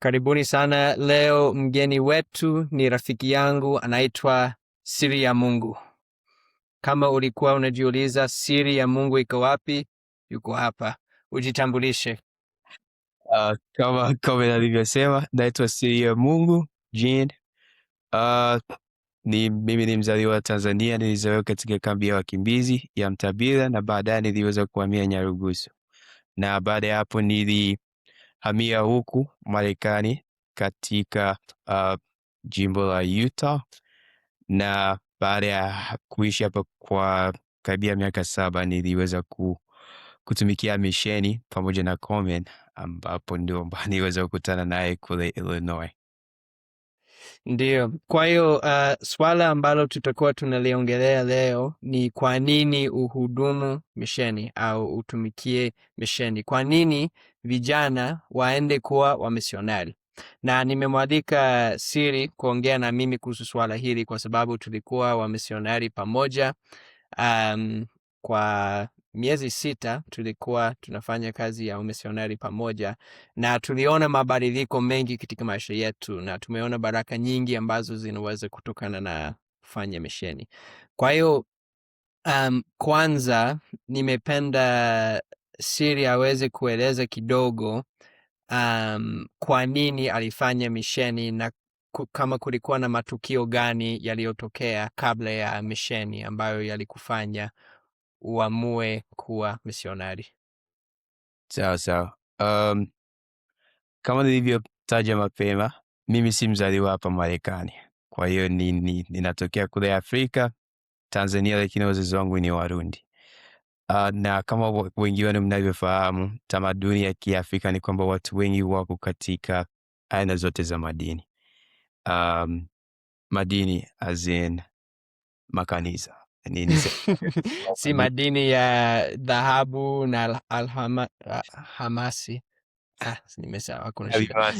Karibuni sana. Leo mgeni wetu ni rafiki yangu anaitwa Siri ya Mungu. Kama ulikuwa unajiuliza siri ya Mungu iko wapi, yuko hapa. Ujitambulishe. Kama nilivyosema, naitwa Siri ya Mungu Jean. Mimi ni mzaliwa wa Tanzania. Nilizaliwa katika kambi ya wakimbizi ya Mtabira na baadaye niliweza kuhamia Nyarugusu, na baada ya hapo nilihamia huku Marekani katika jimbo la Utah, na baada ya kuishi hapa kwa karibia miaka 7 niliweza kutumikia misheni pamoja na Komen, ambapo ndio niweza kukutana naye kule Illinois. Ndiyo. Kwa hiyo swala ambalo tutakuwa tunaliongelea leo ni kwa nini uhudumu misheni au utumikie misheni. Kwa nini vijana waende kuwa wamisionari? Na nimemwalika Siri kuongea na mimi kuhusu swala hili kwa sababu tulikuwa wamisionari pamoja. Kwa miezi 6 tulikuwa tunafanya kazi ya umisionari pamoja, na tuliona mabadiliko mengi katika maisha yetu, na tumeona baraka nyingi ambazo zinaweza kutokana na kufanya misheni. Kwa hiyo kwanza nimependa Siri aweze kueleza kidogo kwa nini alifanya misheni na kama kulikuwa na matukio gani yaliyotokea kabla ya misheni ambayo yalikufanya uamue kuwa misionari. Sawa. Kama nilivyotaja mapema, mimi si mzaliwa hapa Marekani. Kwa hiyo ninatokea kule Afrika, Tanzania, lakini wazazi wangu ni Warundi. Na kama wengi wenu mnavyofahamu, tamaduni ya Kiafrika ni kwamba watu wengi wako katika aina zote za madini. Madini as in makanisa. Si madini ya dhahabu na hamasi. Nimesahau, kuna shida.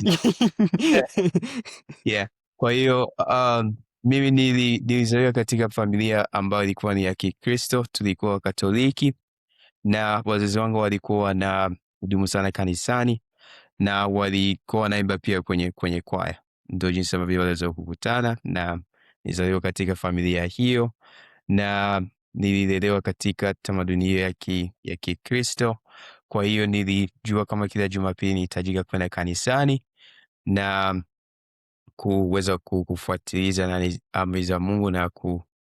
Yeah. Kwa hiyo mimi nilizaliwa katika familia ambayo ilikuwa ni ya Kikristo. Tulikuwa Katoliki na wazazi wangu walikuwa na hudumu sana kanisani na walikuwa wanaimba pia kwenye kwaya. Ndio jinsi ambavyo waliweza kukutana, na nilizaliwa katika familia hiyo na nililelewa katika tamaduni hiyo ya Kikristo. Kwa hiyo nilijua kama kila Jumapili nihitajika kwenda kanisani na kuweza kufuatiliza na amri za Mungu na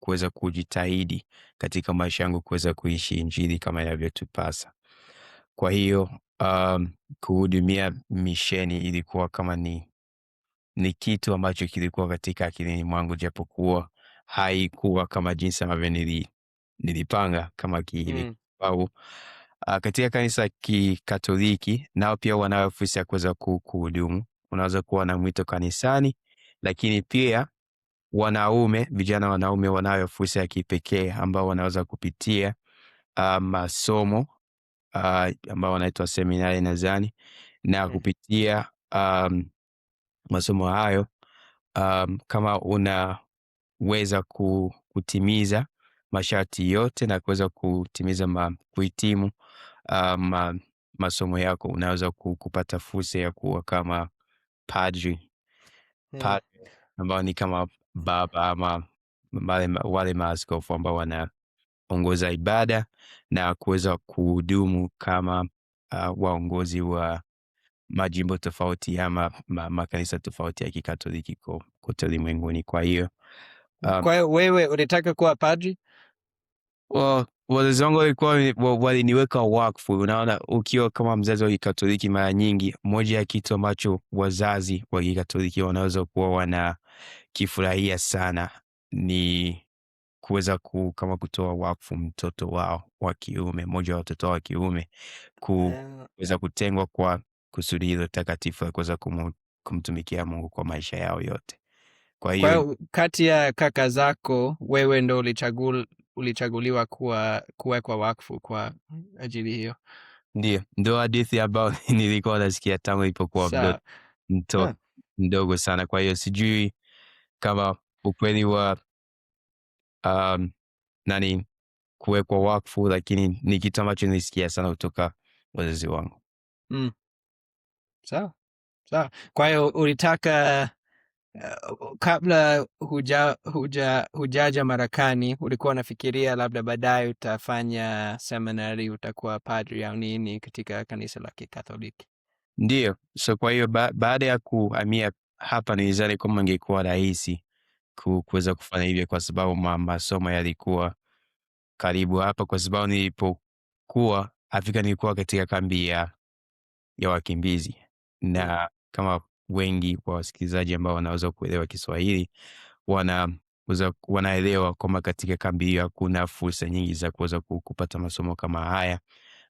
kuweza kujitahidi katika maisha yangu kuweza kuishi Injili kama inavyotupasa. Kwa hiyo kuhudumia misheni ilikuwa kama ni kitu ambacho kilikuwa katika akilini mwangu, japokuwa haikuwa kama jinsi ambavyo nilipanga kama kihivi. Au katika kanisa Kikatoliki nao pia wanayo fursa ya kuweza kuhudumu. Unaweza kuwa na mwito kanisani, lakini pia vijana wanaume wanayo fursa ya kipekee ambao wanaweza kupitia masomo ambao wanaitwa seminari nadhani, na kupitia masomo hayo kama unaweza kutimiza masharti yote na kuweza kutimiza kuhitimu masomo yako, unaweza kupata fursa ya kuwa kama padri ambao ni kama baba ama wale maaskofu ambao wanaongoza ibada na kuweza kuhudumu kama waongozi wa majimbo tofauti ama makanisa tofauti ya Kikatoliki kote ulimwenguni. Kwa hiyo wewe ulitaka kuwa padri? Wazazi wangu waliniweka wakfu. Unaona, ukiwa kama mzazi wa Kikatoliki, mara nyingi moja ya kitu ambacho wazazi wa Kikatoliki wanaweza kuwa wanakifurahia sana ni kuweza kama kutoa wakfu mtoto wao wa kiume, mmoja wa watoto wa kiume kuweza kutengwa kwa kusudi hilo takatifu la kuweza kumtumikia Mungu kwa maisha yao yote. Kwa hiyo kati ya kaka zako wewe ndo ulichaguliwa kuwekwa wakfu kwa ajili hiyo? Ndio hadithi ambayo nilikuwa nasikia tangu nilipokuwa mdogo sana. Kwa hiyo sijui kama ukweli wa kuwekwa wakfu, lakini ni kitu ambacho nilisikia sana kutoka wazazi wangu. Sawa. Sawa. Kwa hiyo ulitaka kabla hujaja Marekani ulikuwa unafikiria labda baadaye utafanya seminary, utakuwa padri au nini katika kanisa la Kikatoliki? Ndiyo, so kwa hiyo baada ya kuhamia hapa nilizani kwamba ingekuwa rahisi kuweza kufanya hivyo, kwa sababu masomo yalikuwa karibu hapa, kwa sababu nilipokuwa Afrika nilikuwa katika kambi ya wakimbizi, na kama wengi wa wasikilizaji ambao wanaweza kuelewa Kiswahili wanaelewa kwamba katika kambi hiyo hakuna fursa nyingi za kuweza kupata masomo kama haya.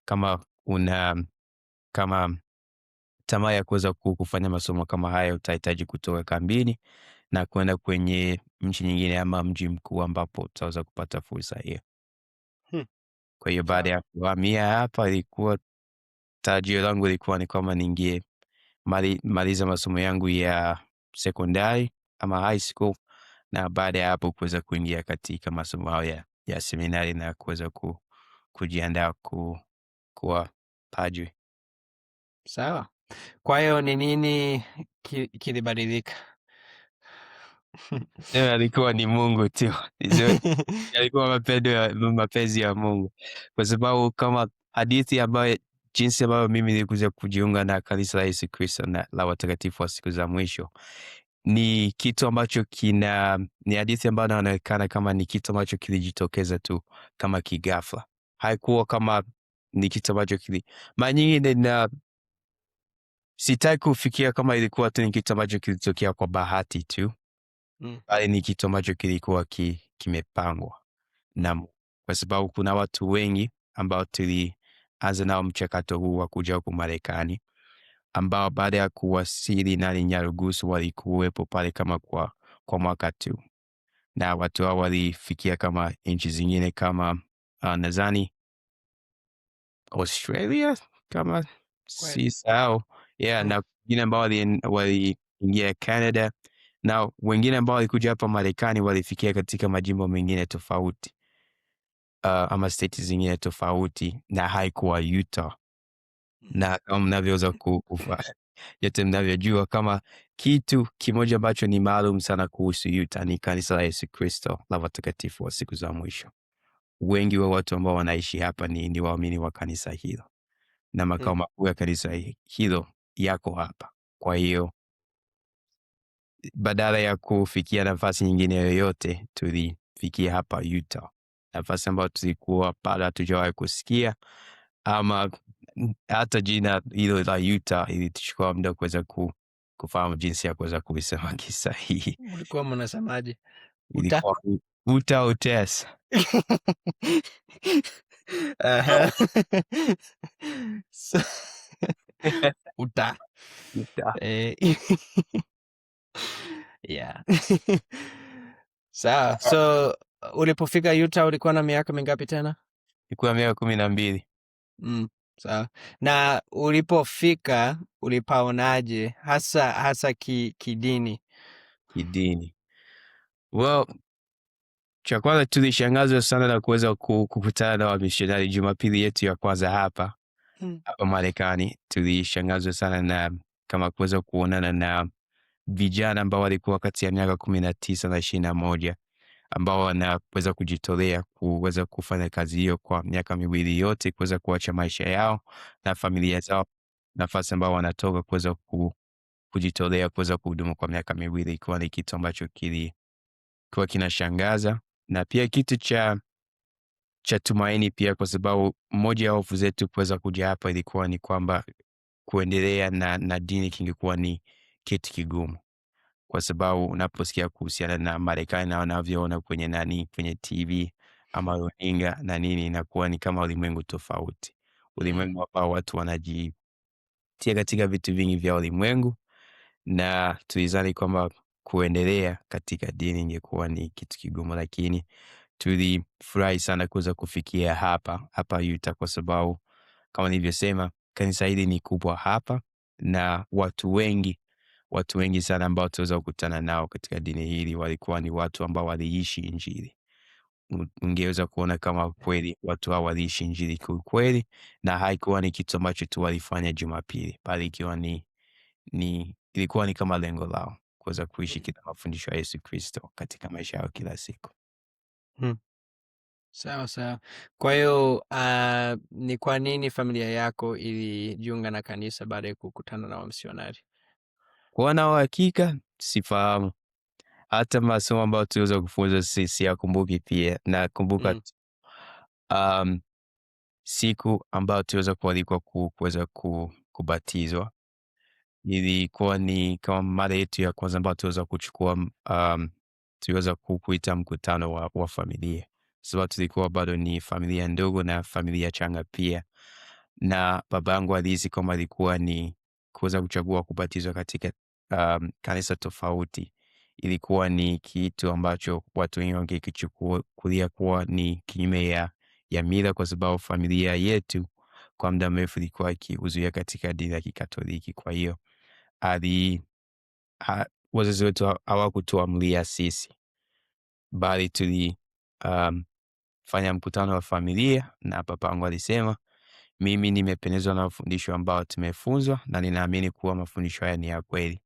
Kama una kama tamaa ya kuweza kufanya masomo kama haya, utahitaji kutoka kambini na kwenda kwenye nchi nyingine ama mji mkuu ambapo utaweza kupata fursa hiyo. Hmm. Kwa hiyo baada Sawa. ya kuhamia hapa, ilikuwa tarajio langu ilikuwa ni kwamba ningie maliza masomo yangu ya sekondari ama high school, na baada ya hapo kuweza kuingia katika masomo hayo ya seminari na kuweza kujiandaa kuwa padri. Sawa. Kwa hiyo ni nini kilibadilika? Alikuwa ni Mungu tu. Yalikuwa mapenzi ya Mungu, kwa sababu kama hadithi ambayo jinsi ambayo mimi nilikuja kujiunga na kanisa la Yesu Kristo na la watakatifu wa siku za mwisho ni kitu ambacho ni hadithi ambayo inaonekana kama ni kitu ambacho kilijitokeza tu kama kigafla. Haikuwa kama ni kitu ambacho mara nyingi sitaki kufikia kama ilikuwa tu ni kitu ambacho kilitokea kwa bahati tu, bali ni kitu ambacho kilikuwa kimepangwa na, kwa sababu kuna watu wengi ambao tulianza nao mchakato huu wa kuja huku Marekani, ambao baada ya kuwasili ndani Nyarugusu walikuwepo pale kama kwa mwaka tu, na watu hao walifikia kama nchi zingine kama nadhani Australia kama si sahau, na wengine ambao waliingia Canada, na wengine ambao walikuja hapa Marekani walifikia katika majimbo mengine tofauti, ama state zingine tofauti, na haikuwa Utah. Na kama mnavyoweza yote mnavyojua, kama kitu kimoja ambacho ni maalum sana kuhusu Utah ni kanisa la Yesu Kristo la watakatifu wa siku za mwisho. Wengi wa watu ambao wanaishi hapa ni waamini wa kanisa hilo, na makao makuu ya kanisa hilo yako hapa. Kwa hiyo badala ya kufikia nafasi nyingine yoyote, tulifikia hapa Utah, nafasi ambayo tulikuwa pale hatujawahi kusikia, ama hata jina hilo la Utah ilituchukua muda kuweza kufahamu jinsi ya kuweza kuisema kisahihi. Ulikuwa mnasemaje? Ilikuwa Utah Utes. Utah. Utah. Yeah. Sawa. So ulipofika Utah ulikuwa na miaka mingapi tena? Ilikuwa miaka 12. Sawa. Na ulipofika ulipaonaje hasa kidini? Kidini. Well, cha kwanza tulishangazwa sana na kuweza kukutana na wamishonari Jumapili yetu ya kwanza hapa Marekani. Tulishangazwa sana na kama kuweza kuonana na vijana ambao walikuwa kati ya miaka 19 na 21 ambao wanaweza kujitolea kuweza kufanya kazi hiyo kwa miaka miwili yote, kuweza kuacha maisha yao na familia zao, nafasi ambao wanatoka kuweza kujitolea kuweza kuhudumu kwa miaka miwili, ikiwa ni kitu ambacho kilikuwa kinashangaza na pia kitu cha tumaini pia, kwa sababu moja ya hofu zetu kuweza kuja hapa ilikuwa ni kwamba kuendelea na dini kingekuwa ni kitu kigumu, kwa sababu unaposikia kuhusiana na Marekani na wanavyoona kwenye TV ama runinga na nini, inakuwa ni kama ulimwengu tofauti, ulimwengu ambao watu wanajitia katika vitu vingi vya ulimwengu, na tulizani kwamba kuendelea katika dini ingekuwa ni kitu kigumu, lakini tulifurahi sana kuweza kufikia hapa Utah, kwa sababu kama nilivyosema, kanisa hili ni kubwa hapa na watu wengi sana ambao tuweza kukutana nao katika dini hili walikuwa ni watu ambao waliishi Injili. Ungeweza kuona kama kweli watu hao waliishi Injili kweli, na haikuwa ni kitu ambacho tu walifanya Jumapili, bali ikiwa ni ilikuwa ni kama lengo lao kuweza kuishi kila mafundisho ya Yesu Kristo katika maisha yao kila siku. Hmm. Sawa sawa. Kwa hiyo ni kwa nini familia yako ilijiunga na kanisa baada ya kukutana na wamisionari? Kuwa na uhakika sifahamu, hata masomo ambayo tuliweza kufunza siyakumbuki. Pia nakumbuka siku ambayo tuliweza kualikwa kuweza kubatizwa, ilikuwa ni kama mara yetu ya kwanza ambayo tuliweza kuchukua, tuliweza kuita mkutano wa familia, sababu tulikuwa bado ni familia ndogo na familia changa pia, na baba yangu alihisi kama ilikuwa ni kuweza kuchagua kubatizwa katika kanisa tofauti, ilikuwa ni kitu ambacho watu wengi wangekichukulia kuwa ni kinyume ya mila, kwa sababu familia yetu kwa muda mrefu ilikuwa ikihudhuria katika dini ya Kikatoliki. Kwa hiyo wazazi wetu hawakutuamlia sisi, bali fanya mkutano wa familia, na papa yangu alisema, mimi nimependezwa na mafundisho ambayo tumefunzwa na ninaamini kuwa mafundisho haya ni ya kweli.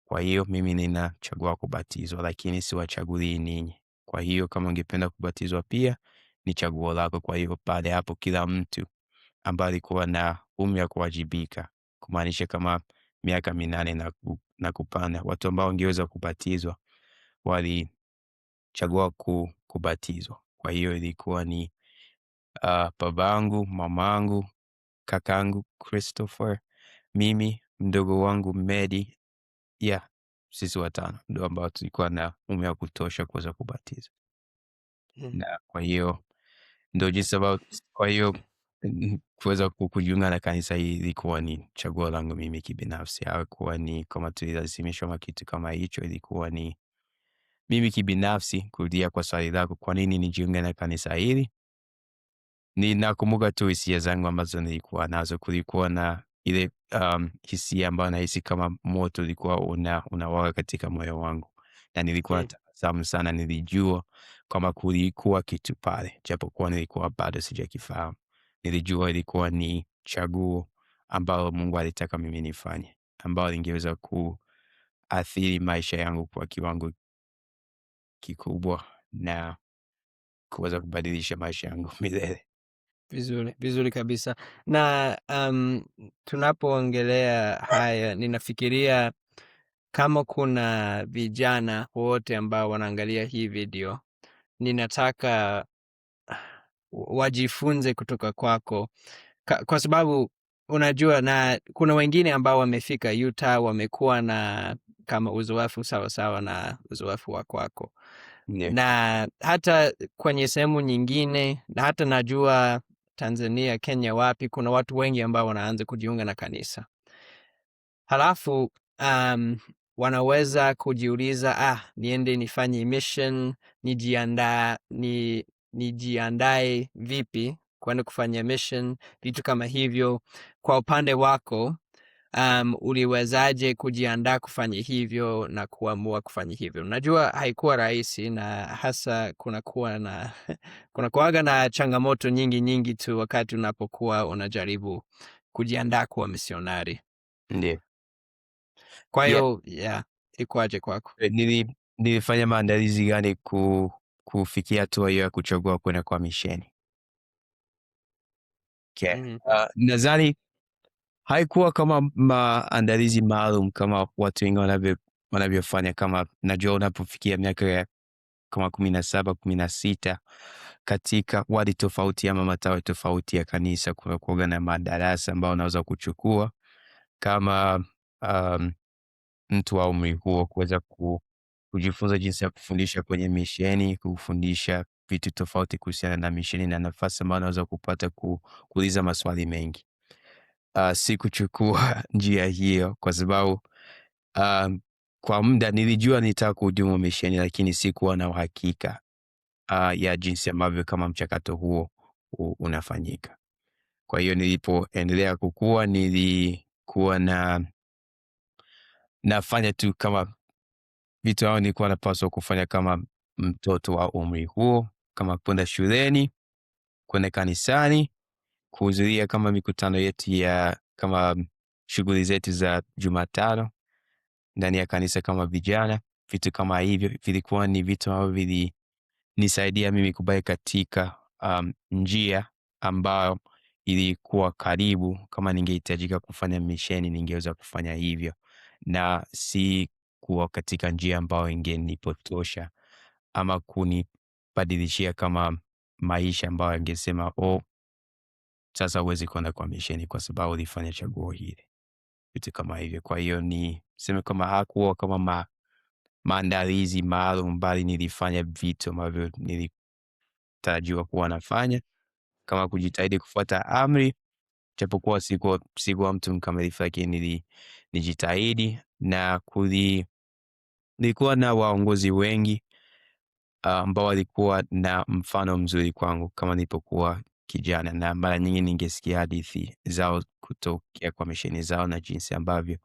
Kwa hiyo mimi ninachagua kubatizwa, lakini siwachagulii ninyi. Kwa hiyo kama ungependa kubatizwa pia ni chaguo lako. Kwa hiyo baada ya hapo, kila mtu ambaye alikuwa na umri wa kuwajibika, kumaanisha kama miaka 8 na kupanda, watu ambao wangeweza kubatizwa walichagua kubatizwa. Kwa hiyo ilikuwa ni babangu, mamangu, kakangu Christopher, mimi, mdogo wangu Medi, sisi watano ndio ambao tulikuwa na umri wa kutosha kuweza kubatizwa. Na kwa hiyo ndio jinsi ambao, kwa hiyo kuweza kujiunga na kanisa hii ilikuwa ni chaguo langu mimi kibinafsi. Hakuwa ni kama tulilazimishwa ama kitu kama hicho. Ilikuwa ni mimi kibinafsi. Kurudia kwa swali lako, kwa nini nijiunge na kanisa hili, ninakumbuka tu hisia zangu ambazo nilikuwa nazo. Kulikuwa na ile hisia ambayo nahisi kama moto ulikuwa unawaka katika moyo wangu, na nilikuwa natabasamu sana. Nilijua kama kulikuwa kitu pale, japokuwa nilikuwa bado sijakifahamu. Nilijua ilikuwa ni chaguo ambalo Mungu alitaka mimi nifanye, ambalo lingeweza kuathiri maisha yangu kwa kiwango kikubwa na kuweza kubadilisha maisha yangu milele. Vizuri kabisa. Na tunapoongelea haya, ninafikiria kama kuna vijana wote ambao wanaangalia hii video, ninataka wajifunze kutoka kwako, kwa sababu unajua, na kuna wengine ambao wamefika Utah wamekuwa na kama uzoefu sawasawa na uzoefu wa kwako. Yeah. Na hata kwenye sehemu nyingine, na hata najua Tanzania, Kenya, wapi, kuna watu wengi ambao wanaanza kujiunga na kanisa. Halafu wanaweza kujiuliza, niende nifanye mission, nijiandae vipi kwenda kufanya mission, vitu kama hivyo. Kwa upande wako, uliwezaje kujiandaa kufanya hivyo na kuamua kufanya hivyo? Najua haikuwa rahisi, na hasa kunakuwaga na changamoto nyingi tu wakati unapokuwa unajaribu kujiandaa kuwa misionari. Ndiyo. Kwa hiyo ilikuwaje kwako? Nilifanya maandalizi gani kufikia hatua hiyo ya kuchagua kwenda kwa misheni? Okay. Nadhani haikuwa kama maandalizi maalum kama watu wengi wanavyofanya. Kama najua unapofikia miaka ya kama 17, 16 katika wadi tofauti ama matawi tofauti ya kanisa, kuna kuoga na madarasa ambao unaweza kuchukua kama mtu wa umri huo, kuweza kujifunza jinsi ya kufundisha kwenye misheni, kufundisha vitu tofauti kuhusiana na misheni, na nafasi ambayo unaweza kupata kuuliza maswali mengi. Sikuchukua njia hiyo kwa sababu kwa muda nilijua nitaka kuhudumu misheni, lakini sikuwa na uhakika ya jinsi ambavyo kama mchakato huo unafanyika. Kwa hiyo nilipoendelea kukua, nilikuwa nafanya tu kama vitu hao nilikuwa napaswa kufanya kama mtoto wa umri huo, kama kwenda shuleni, kwenda kanisani, kuhudhuria kama mikutano yetu ya kama shughuli zetu za Jumatano ndani ya kanisa kama vijana. Vitu kama hivyo vilikuwa ni vitu ambavyo vilinisaidia mimi kubaki katika njia ambayo ilikuwa karibu. Kama ningehitajika kufanya misheni ningeweza kufanya hivyo, na si kuwa katika njia ambayo ingenipotosha ama kunibadilishia kama maisha ambayo angesema sasa huwezi kwenda kwa misheni kwa sababu ulifanya chaguo hili, vitu kama hivyo. Kwa hiyo ni seme kama hakuwa kama maandalizi maalum, bali nilifanya vitu ambavyo nilitarajiwa kuwa nafanya, kama kujitahidi kufuata amri, japokuwa sikuwa mtu mkamilifu, lakini nilijitahidi. Na nilikuwa na waongozi wengi ambao walikuwa na mfano mzuri kwangu kama nilipokuwa kijana, na mara nyingi ningesikia hadithi zao kutokea kwa misheni zao na jinsi ambavyo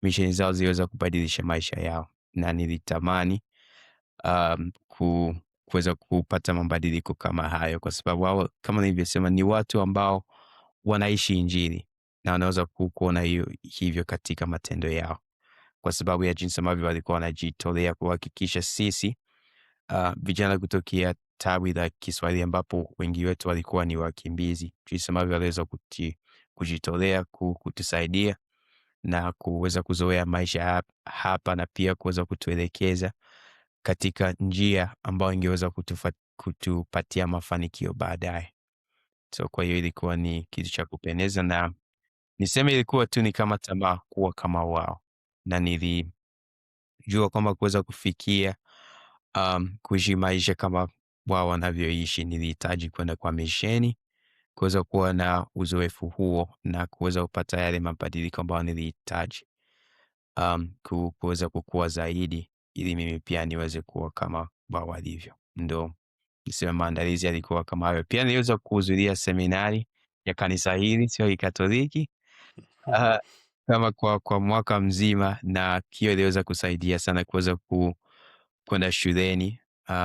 misheni zao ziliweza kubadilisha maisha yao, na nilitamani kuweza kupata mabadiliko kama hayo, kwa sababu hao, kama nilivyosema, ni watu ambao wanaishi Injili na wanaweza kuona hivyo katika matendo yao, kwa sababu ya jinsi ambavyo walikuwa wanajitolea kuhakikisha sisi vijana kutokea tawi la Kiswahili ambapo wengi wetu walikuwa ni wakimbizi, jinsi ambavyo waliweza kujitolea kutusaidia na kuweza kuzoea maisha hapa, na pia kuweza kutuelekeza katika njia ambayo ingeweza kutupatia mafanikio baadaye. So kwa hiyo ilikuwa ni kitu cha kupendeza, na niseme ilikuwa tu ni kama tamaa kuwa kama wao, na nilijua kwamba kuweza kufikia kuishi maisha kama wao wanavyoishi, nilihitaji kwenda kwa misheni, kuweza kuwa na uzoefu huo na kuweza kupata yale mabadiliko ambayo nilihitaji kuweza kukua zaidi, ili mimi pia niweze kuwa kama wao walivyo. Ndo niseme maandalizi yalikuwa kama hayo. Pia niliweza kuhudhuria seminari ya kanisa hili, sio Kikatoliki, kama kwa mwaka mzima, na hiyo iliweza kusaidia sana kuweza kwenda shuleni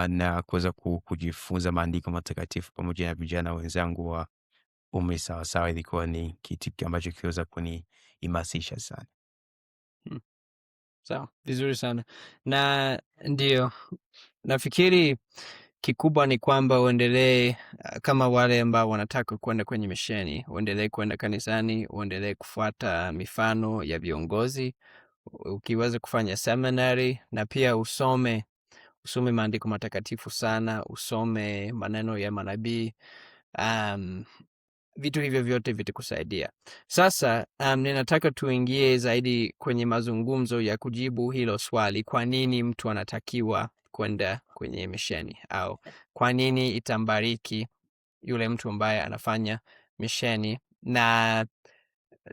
na kuweza kujifunza maandiko matakatifu pamoja na vijana wenzangu wa umri sawasawa. Ilikuwa ni kitu ambacho kiliweza kunihamasisha sana. Sawa, vizuri sana. Na ndio nafikiri kikubwa ni kwamba uendelee kama wale ambao wanataka kwenda kwenye misheni, uendelee kwenda kanisani, uendelee kufuata mifano ya viongozi, ukiweza kufanya seminary, na pia usome maandiko matakatifu sana, usome maneno ya manabii. Vitu hivyo vyote vitakusaidia. Sasa ninataka tuingie zaidi kwenye mazungumzo ya kujibu hilo swali, kwa nini mtu anatakiwa kwenda kwenye misheni, au kwa nini itambariki yule mtu ambaye anafanya misheni. Na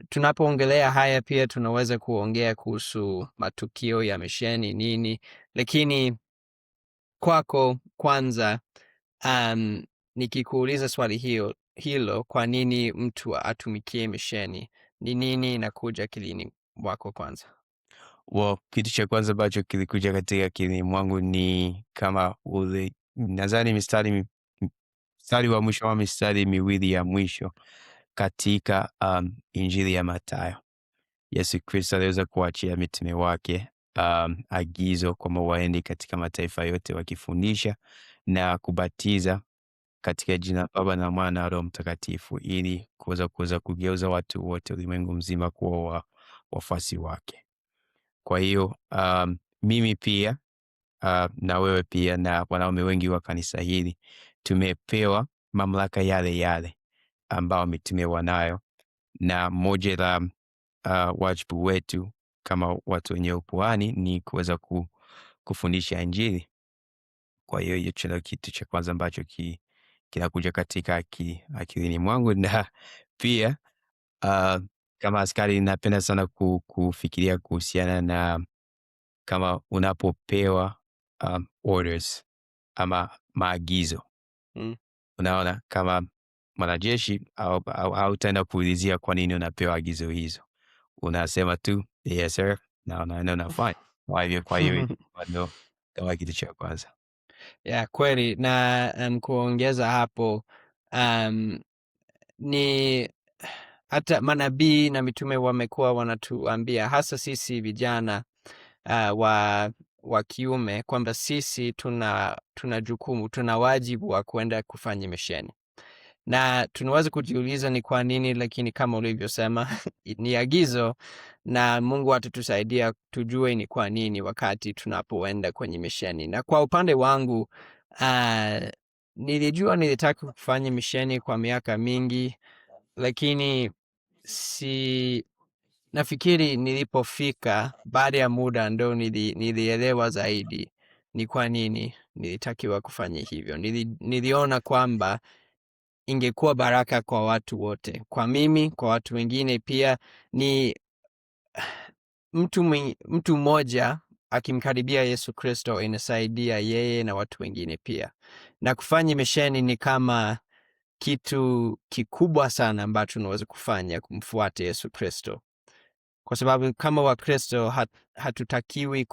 tunapoongelea haya pia tunaweza kuongea kuhusu matukio ya misheni nini, lakini kwako kwanza, nikikuuliza swali hilo, kwa nini mtu atumikie misheni, ni nini inakuja akilini mwako kwanza? Kitu cha kwanza ambacho kilikuja katika akilini mwangu ni kama nadhani mstari wa mwisho wa mistari miwili ya mwisho katika Injili ya Mathayo. Yesu Kristo aliweza kuachia mitume wake agizo kwamba waende katika mataifa yote wakifundisha na kubatiza katika jina la Baba na Mwana na Roho Mtakatifu, ili kuweza kugeuza watu wote ulimwengu mzima kuwa wafuasi wake. Kwa hiyo mimi pia na wewe pia na wanaume wengi wa kanisa hili tumepewa mamlaka yale yale ambao mitume wanayo, na moja la wajibu wetu kama watu wenye ukuhani ni kuweza kufundisha Injili. Kwa hiyo hicho ndio kitu cha kwanza ambacho kinakuja katika akilini mwangu. Na pia kama askari napenda sana kufikiria kuhusiana na kama unapopewa orders ama maagizo. Unaona, kama mwanajeshi hautaenda kuulizia kwa nini unapewa agizo hizo, unasema tu yes sir, na unaenda unafanya. Kwa hiyo ndio kama kitu cha kwanza. Kweli. Na kuongeza hapo, ni hata manabii na mitume wamekuwa wanatuambia, hasa sisi vijana wa kiume, kwamba sisi tuna jukumu, tuna wajibu wa kwenda kufanya misheni, na tunaweza kujiuliza ni kwa nini, lakini kama ulivyosema ni agizo, na Mungu atatusaidia tujue ni kwa nini wakati tunapoenda kwenye misheni. Na kwa upande wangu nilijua nilitaka kufanya misheni kwa miaka mingi, lakini nafikiri nilipofika baada ya muda ndo nilielewa zaidi ni kwa nini nilitakiwa kufanya hivyo. Niliona kwamba ingekuwa baraka kwa watu wote, kwa mimi, kwa watu wengine pia. Ni mtu mmoja akimkaribia Yesu Kristo inasaidia yeye na watu wengine pia, na kufanya misheni ni kama kitu kikubwa sana ambacho unaweza kufanya kumfuata Yesu Kristo, kwa sababu kama Wakristo hatutakiwi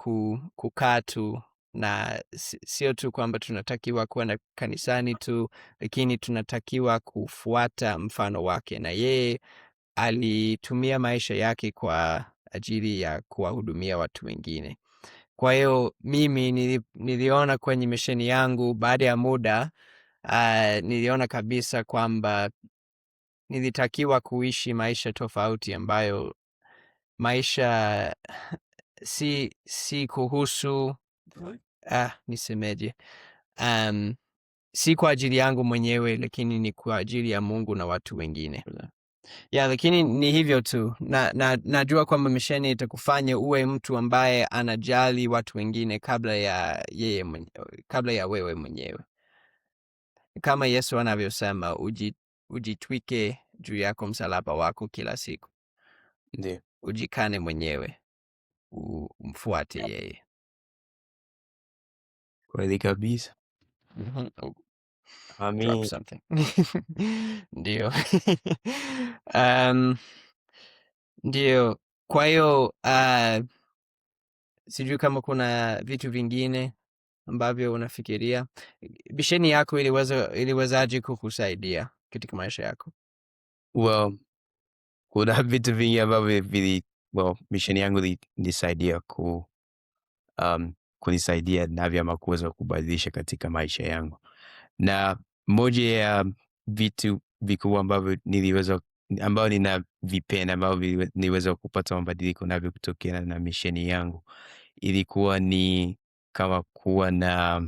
kukaa tu, na sio tu kwamba tunatakiwa kwenda kanisani tu, lakini tunatakiwa kufuata mfano wake, na yeye alitumia maisha yake kwa ajili ya kuwahudumia watu wengine. Kwa hiyo mimi niliona kwenye misheni yangu baada ya muda, niliona kabisa kwamba nilitakiwa kuishi maisha tofauti, ambayo maisha si kuhusu nisemeje, si kwa ajili yangu mwenyewe, lakini ni kwa ajili ya Mungu na watu wengine. Lakini ni hivyo tu, najua kwamba misheni itakufanya uwe mtu ambaye anajali watu wengine kabla ya wewe mwenyewe, kama Yesu anavyosema, ujitwike juu yako msalaba wako kila siku. Ndiyo. Ujikane mwenyewe, umfuate yeye. Kweli kabisa. Drop something. Ndio. Ndio. Kwa hiyo sijui kama kuna vitu vingine ambavyo unafikiria. Misheni yako iliwezaje kukusaidia katika maisha yako? Well, kuna vitu vingi ambavyo misheni yangu ilisaidia kunisaidia navyo ama kuweza kubadilisha katika maisha yangu, na moja ya vitu vikubwa ambavyo ambao ninavipenda ambavyo niliweza kupata mabadiliko navyo kutokana na misheni yangu ilikuwa ni kama kuwa na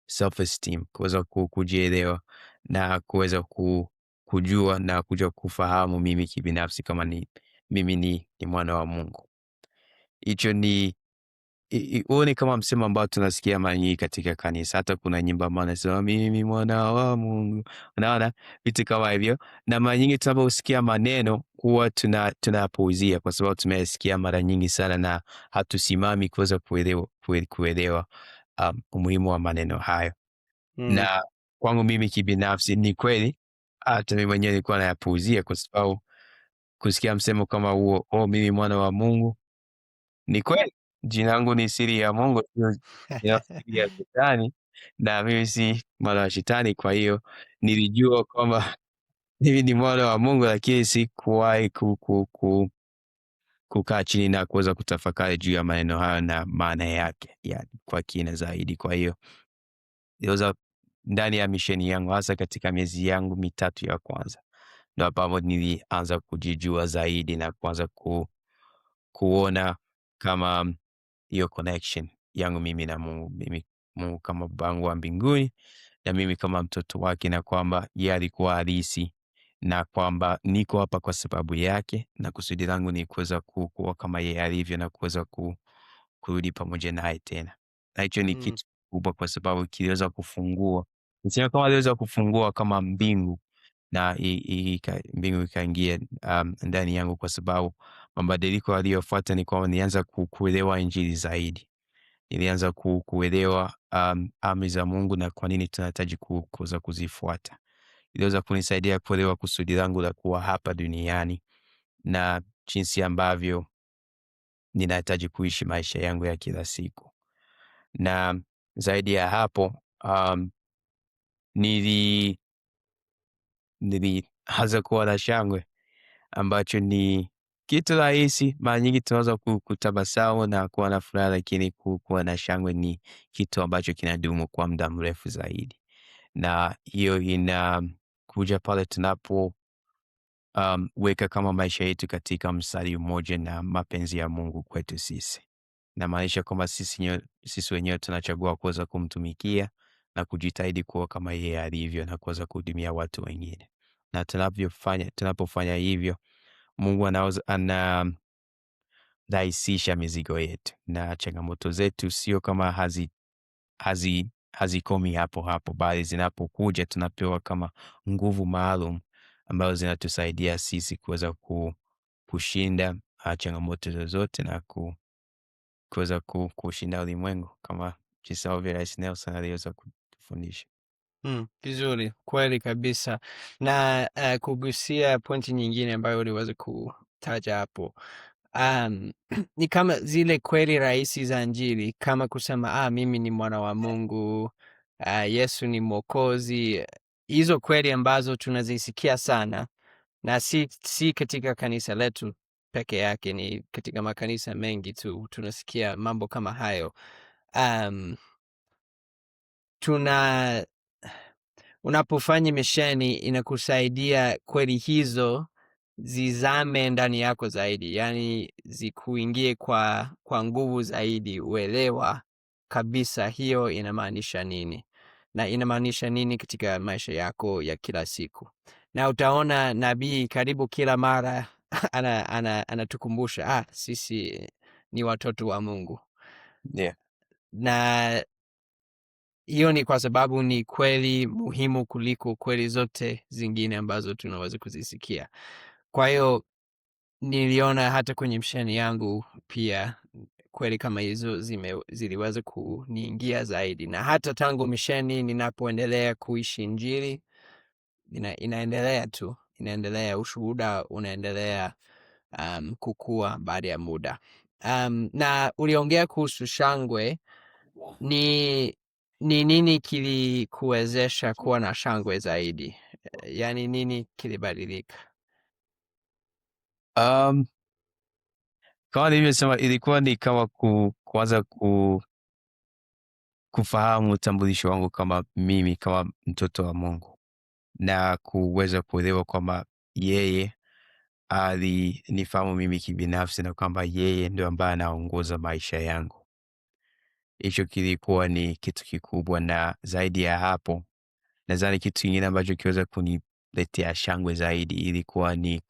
self-esteem, kuweza kujielewa na kuweza kujua na kuja kufahamu mimi kibinafsi kama mimi ni mwana wa Mungu. Hicho huo ni kama msemo ambao tunasikia mara nyingi katika kanisa. Hata kuna nyimbo ambayo nasema mimi mwana wa Mungu, unaona vitu kama hivyo, na mara nyingi tunaposikia maneno huwa tunapuuzia kwa sababu tumesikia mara nyingi sana na hatusimami kuweza kuelewa umuhimu wa maneno hayo. Na kwangu mimi kibinafsi ni kweli, hata mimi mwenyewe nilikuwa nayapuuzia kwa sababu kusikia msemo kama huo, mimi mwana wa Mungu, ni kweli jina langu ni siri ya Mungu, sio siri ya Shetani, na mimi si mwana wa Shetani. Kwa hiyo nilijua kwamba mimi ni mwana wa Mungu, lakini sikuwahi kukaa chini na kuweza kutafakari juu ya maneno hayo na maana yake kwa kina zaidi. Kwa hiyo ndani ya misheni yangu, hasa katika miezi yangu mitatu ya kwanza, ndo ambapo nilianza kujijua zaidi na kuanza kuona kama hiyo connection yangu mimi na Mungu, Mungu kama babangu wa mbinguni na mimi kama mtoto wake, na kwamba yeye alikuwa halisi na kwamba niko hapa kwa sababu yake, na kusudi langu ni kuweza kuwa kama yeye alivyo na kuweza kurudi pamoja naye tena. Na hicho ni kitu kubwa kwa sababu kiliweza kufungua, nisema kama aliweza kufungua kama mbingu, na mbingu ikaingia ndani yangu, kwa sababu mabadiliko aliyofuata ni kwamba nilianza kuelewa Injili zaidi. Nilianza kuelewa amri za Mungu na kwa nini tunahitaji kuweza kuzifuata. Iliweza kunisaidia kuelewa kusudi langu la kuwa hapa duniani na jinsi ambavyo ninahitaji kuishi maisha yangu ya kila siku. Na zaidi ya hapo nilianza kuwa na shangwe ambacho ni kitu rahisi. Mara nyingi tunaweza kutabasamu na kuwa na furaha, lakini kuwa na shangwe ni kitu ambacho kinadumu kwa muda mrefu zaidi, na hiyo inakuja pale tunapo weka kama maisha yetu katika mstari mmoja na mapenzi ya Mungu kwetu sisi. Inamaanisha kwamba sisi wenyewe tunachagua kuweza kumtumikia na kujitahidi kuwa kama yeye alivyo na kuweza kuhudumia watu wengine. Na tunapofanya hivyo, Mungu anarahisisha mizigo yetu, na changamoto zetu sio kama hazikomi hapo hapo, bali zinapokuja tunapewa kama nguvu maalum ambazo zinatusaidia sisi kuweza kushinda changamoto zozote na kuweza kushinda ulimwengu, kama jinsi ambavyo Rais Nelson aliweza kutufundisha. Vizuri, kweli kabisa. Na kugusia pointi nyingine ambayo uliweza kutaja hapo, ni kama zile kweli rahisi za Injili, kama kusema mimi ni mwana wa Mungu, Yesu ni Mwokozi. Hizo kweli ambazo tunazisikia sana, na si katika kanisa letu peke yake, ni katika makanisa mengi tu tunasikia mambo kama hayo. Unapofanya misheni inakusaidia kweli hizo zizame ndani yako zaidi, yani zikuingie kwa nguvu zaidi, uelewa kabisa hiyo inamaanisha nini na inamaanisha nini katika maisha yako ya kila siku. Na utaona nabii karibu kila mara anatukumbusha sisi ni watoto wa Mungu. Yeah. Na hiyo ni kwa sababu ni kweli muhimu kuliko kweli zote zingine ambazo tunaweza kuzisikia. Kwa hiyo niliona hata kwenye misheni yangu pia kweli kama hizo ziliweza kuniingia zaidi, na hata tangu misheni ninapoendelea kuishi Injili inaendelea, ushuhuda unaendelea kukua baada ya muda. Na uliongea kuhusu shangwe. Ni nini kilikuwezesha kuwa na shangwe zaidi? Yaani nini kilibadilika? Kama nilivyosema, ilikuwa ni kama kuanza kufahamu utambulisho wangu kama mimi kama mtoto wa Mungu, na kuweza kuelewa kwamba yeye alinifahamu mimi kibinafsi na kwamba yeye ndio ambaye anaongoza maisha yangu. Hicho kilikuwa ni kitu kikubwa, na zaidi ya hapo, nadhani kitu kingine ambacho kiweza kuniletea shangwe zaidi ilikuwa ni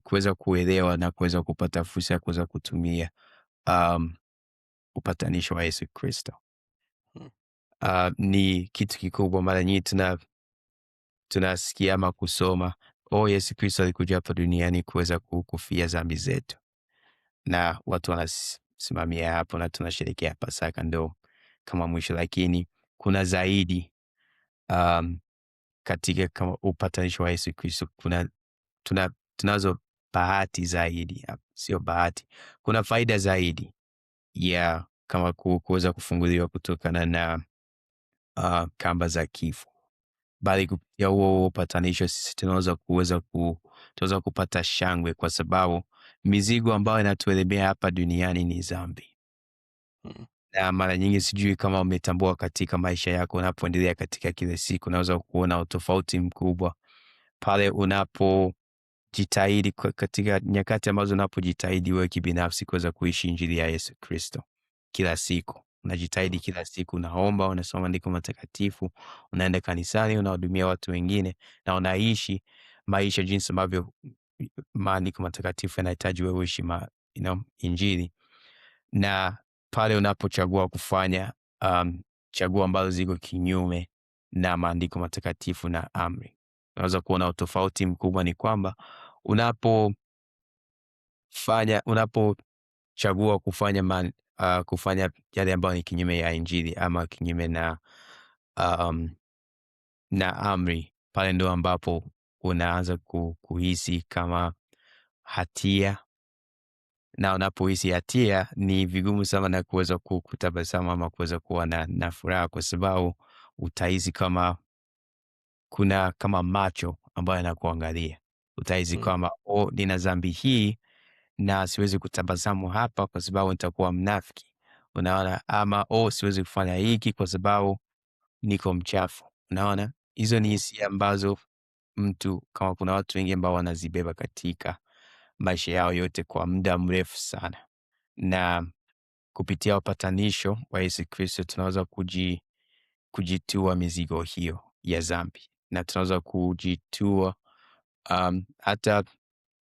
kuweza kuelewa na kuweza kupata fursa ya kuweza kutumia upatanisho wa Yesu Kristo. Ni kitu kikubwa. Mara nyingi tunasikia ama kusoma Yesu Kristo alikuja hapa duniani kuweza kufia dhambi zetu, na watu wanasimamia hapo na tunasherehekea Pasaka ndo kama mwisho, lakini kuna zaidi katika kama upatanisho wa Yesu Kristo. Tunazo bahati zaidi, sio bahati, kuna faida zaidi ya kama kuweza kufunguliwa kutokana na kamba za kifo, bali kupitia huo upatanisho sisi tunaweza kupata shangwe, kwa sababu mizigo ambayo inatuelemea hapa duniani ni dhambi. Na mara nyingi, sijui kama umetambua katika maisha yako, unapoendelea katika kila siku, unaweza kuona utofauti mkubwa pale unapojitahidi, katika nyakati ambazo unapojitahidi wewe kibinafsi kuweza kuishi Injili ya Yesu Kristo kila siku. Unajitahidi kila siku, unaomba, unasoma maandiko matakatifu, unaenda kanisani, unahudumia watu wengine, na unaishi maisha jinsi ambavyo maandiko matakatifu yanahitaji wewe uishi Injili. Na pale unapochagua kufanya chaguo ambazo ziko kinyume na maandiko matakatifu na amri, unaweza kuona utofauti mkubwa. Ni kwamba unapochagua kufanya yale ambayo ni kinyume ya Injili ama kinyume na amri, pale ndo ambapo unaanza kuhisi kama hatia, na unapohisi hatia ni vigumu sana na kuweza kutabasamu ama kuweza kuwa na furaha, kwa sababu utahisi kama kuna kama macho ambayo yanakuangalia. Utahisi Mm. kwamba nina dhambi hii na siwezi kutabasamu hapa kwa sababu nitakuwa mnafiki, unaona, ama siwezi kufanya hiki kwa sababu niko mchafu, unaona. Hizo ni Mm. hisia ambazo mtu, kama kuna watu wengi ambao wanazibeba katika maisha yao yote kwa muda mrefu sana, na kupitia upatanisho wa Yesu Kristo tunaweza kujitua mizigo hiyo ya dhambi, na tunaweza kujitua hata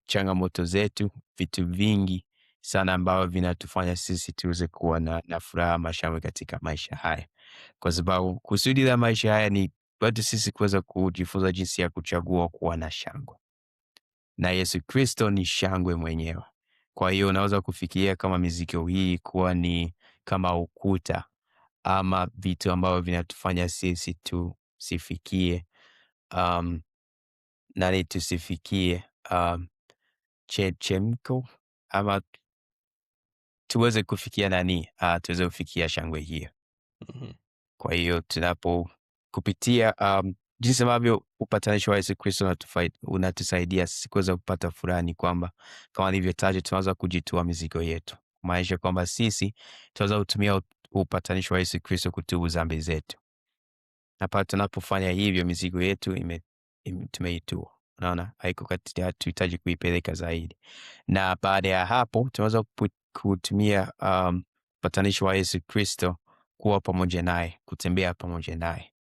changamoto zetu, vitu vingi sana ambavyo vinatufanya sisi tuweze kuwa na furaha mashangwe katika maisha haya, kwa sababu kusudi la maisha haya ni watu sisi kuweza kujifunza jinsi ya kuchagua kuwa na shangwe, na Yesu Kristo ni shangwe mwenyewe. Kwa hiyo unaweza kufikiria kama mizigo hii kuwa ni kama ukuta ama vitu ambavyo vinatufanya sisi tusifikie tusifikie chemko ama tuweze kufikia tuweze kufikia shangwe hiyo. Mhm. Kwa hiyo kupitia jinsi ambavyo upatanisho wa Yesu Kristo unatusaidia sisi kuweza kupata furaha, ni kwamba kama nilivyotaja, tunaweza kujitua mizigo yetu, kumaanisha kwamba sisi tunaweza kutumia upatanisho wa Yesu Kristo kutubu dhambi zetu, na pale tunapofanya hivyo mizigo yetu tumeitua, unaona, haiko katika, hatuhitaji kuipeleka zaidi. Na baada ya hapo tunaweza kutumia upatanisho wa Yesu Kristo kuwa pamoja naye, kutembea pamoja naye,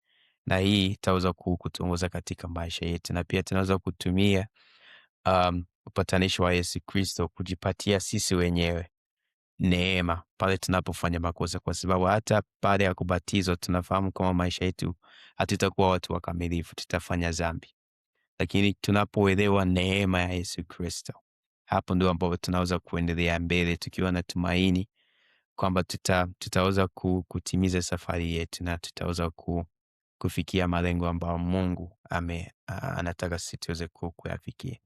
na hii itaweza kutuongoza katika maisha yetu. Na pia tunaweza kutumia upatanisho wa Yesu Kristo kujipatia sisi wenyewe neema pale tunapofanya makosa, kwa sababu hata baada ya kubatizwa tunafahamu kama maisha yetu hatutakuwa watu wakamilifu, tutafanya dhambi, lakini tunapoelewa neema ya Yesu Kristo, hapo ndio ambapo tunaweza kuendelea mbele tukiwa na tumaini kwamba tutaweza kutimiza safari yetu na tutaweza kufikia malengo ambayo Mungu anataka sisi tuweze kuyafikia.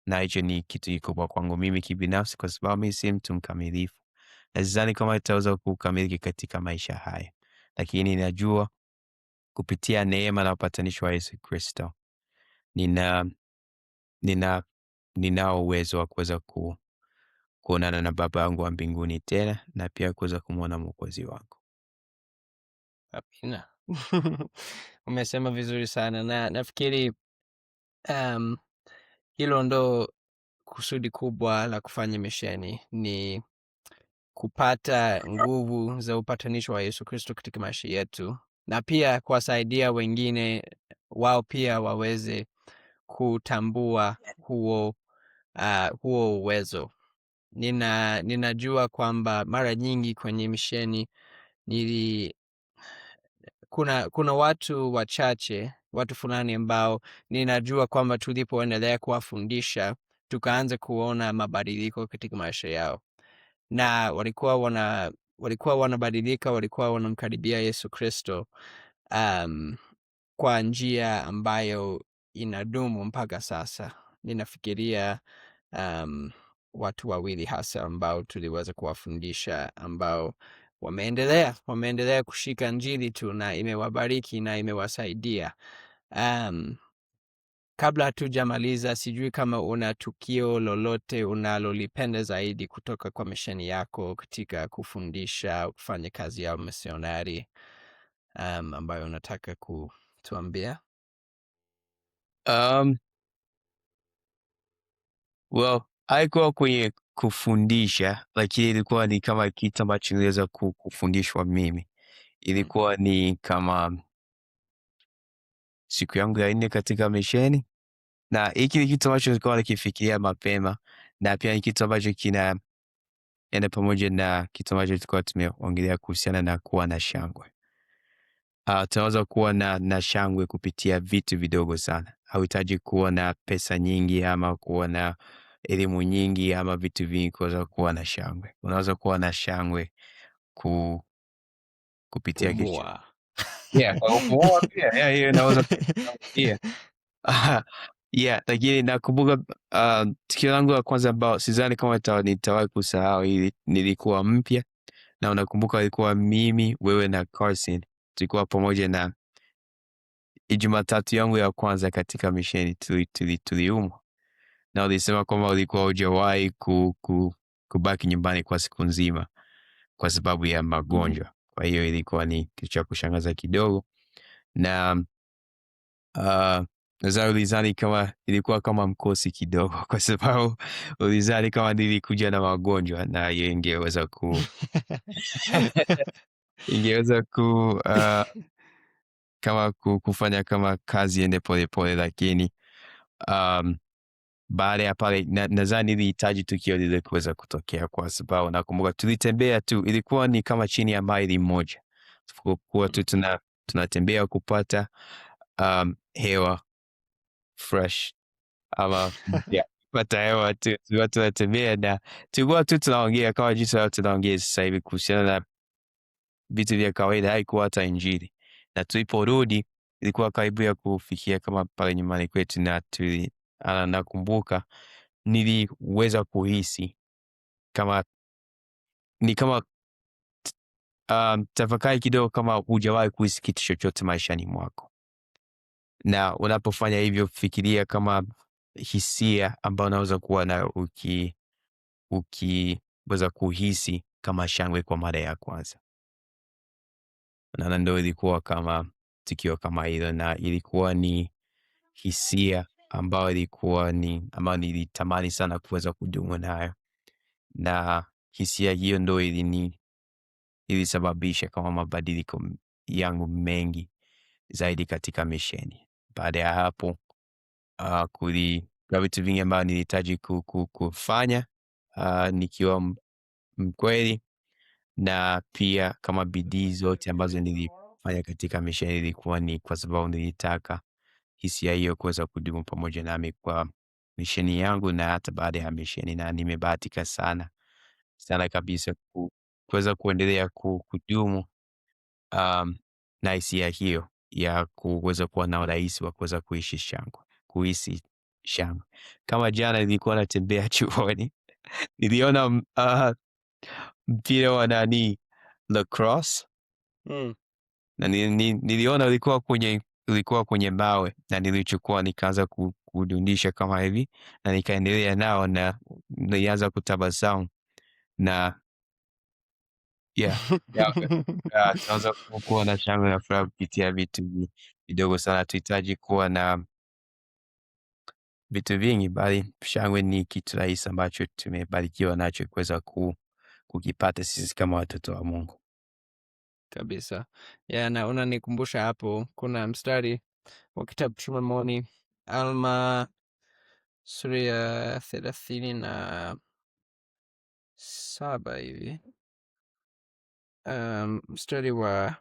Na hicho ni kitu kikubwa kwangu mimi kibinafsi, kwa sababu mimi si mtu mkamilifu na sidhani kama itaweza kukamilika katika maisha haya, lakini najua kupitia neema na upatanisho wa Yesu Kristo ninao uwezo wa kuweza kuonana na Baba yangu wa mbinguni tena, na pia kuweza kumwona Mwokozi wangu. Amina. Umesema vizuri sana, na nafikiri hilo ndo kusudi kubwa la kufanya misheni, ni kupata nguvu za upatanisho wa Yesu Kristo katika maisha yetu, na pia kuwasaidia wengine wao pia waweze kutambua huo uwezo. Ninajua kwamba mara nyingi kwenye misheni kuna watu wachache, watu fulani ambao ninajua kwamba tulipoendelea kuwafundisha tukaanza kuona mabadiliko katika maisha yao, na walikuwa wanabadilika, walikuwa wanamkaribia Yesu Kristo kwa njia ambayo inadumu mpaka sasa. Ninafikiria watu wawili hasa ambao tuliweza kuwafundisha, ambao wameendelea kushika Injili tu na imewabariki na imewasaidia. Kabla hatujamaliza, sijui kama una tukio lolote unalolipenda zaidi kutoka kwa misheni yako katika kufundisha, kufanya kazi ya misionari, ambayo unataka kutuambia? Well, haikuwa kwenye kufundisha, lakini ilikuwa ni kama kitu ambacho niliweza kufundishwa mimi. Ilikuwa ni kama siku yangu ya 4 katika misheni, na hiki ni kitu ambacho nilikuwa nikifikiria mapema, na pia ni kitu ambacho kinaenda pamoja na kitu ambacho tulikuwa tumeongelea kuhusiana na kuwa na shangwe. Tunaweza kuwa na shangwe kupitia vitu vidogo sana. Hauhitaji kuwa na pesa nyingi ama kuwa na elimu nyingi ama vitu vingi kuweza kuwa na shangwe. Unaweza kuwa na shangwe kupitia kitu. Pumua. Yeah, kwa kupumua pia. Yeah, hiyo inaweza pia. Yeah, lakini nakumbuka tukio langu la kwanza ambao sidhani kama nitawahi kusahau, hili nilikuwa mpya, na unakumbuka ilikuwa mimi, wewe na Carson, tulikuwa pamoja na Jumatatu yangu ya kwanza katika misheni tuliumwa, na walisema kwamba ulikuwa hujawahi kubaki nyumbani kwa siku nzima kwa sababu ya magonjwa. Kwa hiyo ilikuwa ni kitu cha kushangaza kidogo, na nadhani ulizani kama ilikuwa kama mkosi kidogo, kwa sababu ulizani kama nilikuja na magonjwa, na hiyo ingeweza kufanya kama kazi ende polepole, lakini baada ya pale nadhani nilihitaji tukio lile kuweza kutokea, kwa sababu nakumbuka tulitembea tu, ilikuwa ni kama chini ya maili moja, tulipokuwa tu tunatembea kupata hewa fresh, ama kupata hewa tu, tulikuwa tunatembea na tulikuwa tu tunaongea kama jinsi tunaongea sasa hivi kuhusiana na vitu vya kawaida, haikuwa hata Injili. Na tuliporudi ilikuwa karibu ya kufikia kama pale nyumbani kwetu, na nakumbuka niliweza kuhisi kama ni kama tafakari kidogo, kama hujawahi kuhisi kitu chochote maishani mwako, na unapofanya hivyo fikiria kama hisia ambayo unaweza kuwa na ukiweza kuhisi kama shangwe kwa mara ya kwanza. Na ndo ilikuwa kama tukio kama hilo, na ilikuwa ni hisia ambayo nilitamani sana kuweza kudumu nayo, na hisia hiyo ndo ilisababisha kama mabadiliko yangu mengi zaidi katika misheni. Baada ya hapo kuna vitu vingi ambavyo nilihitaji kufanya nikiwa mkweli, na pia kama bidii zote ambazo nilifanya katika misheni ilikuwa ni kwa sababu nilitaka hisia hiyo kuweza kudumu pamoja nami kwa misheni yangu na hata baada ya misheni, na nimebahatika sana kabisa kuweza kuendelea kudumu na hisia hiyo ya kuweza kuwa na urahisi wa kuweza kuhisi shangwe. Kama jana nilikuwa natembea chuoni, niliona mpira wa lacrosse, na niliona ulikuwa kwenye mawe, na nilichukua nikaanza kudundisha kama hivi, na nikaendelea nao, na nilianza kutabasamu, na tunaweza kuwa na shangwe na furaha kupitia vitu vidogo sana. Tuhitaji kuwa na vitu vingi, bali shangwe ni kitu rahisi ambacho tumebarikiwa nacho kuweza kukipata sisi kama watoto wa Mungu kabisa. Na unanikumbusha hapo, kuna mstari wa kitabu cha Mormoni, Alma sura ya 37 hivi, mstari wa